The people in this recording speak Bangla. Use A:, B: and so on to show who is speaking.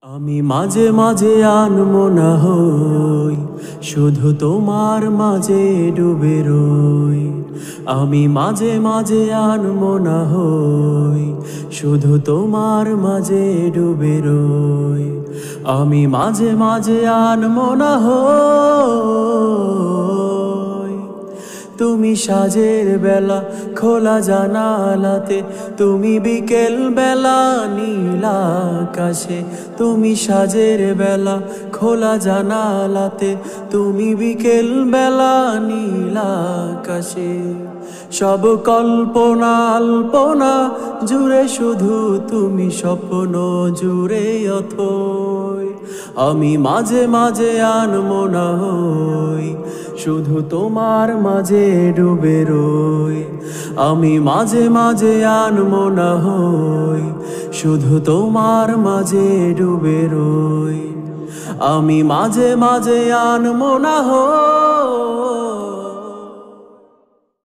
A: আমি মাঝে মাঝে আনমনা হই, শুধু তোমার মাঝে ডুবে রই। আমি মাঝে মাঝে আনমনা হই, শুধু তোমার মাঝে ডুবে রই। আমি মাঝে মাঝে আনমনা হই, তুমি সাজের বেলা খোলা জানালাতে, তুমি বিকেল বেলা নীল আকাশে। তুমি সাজের বেলা খোলা জানালাতে, তুমি বিকেল বেলা নীল আকাশে। সব কল্পনা আল্পনা জুড়ে শুধু তুমি স্বপ্ন জুড়ে অথই। আমি মাঝে মাঝে আনমনা হই, শুধু তোমার মাঝে ডুবে রই। আমি মাঝে মাঝে আনমনা হই, শুধু তোমার মাঝে ডুবে রই। আমি মাঝে মাঝে আনমনা হই।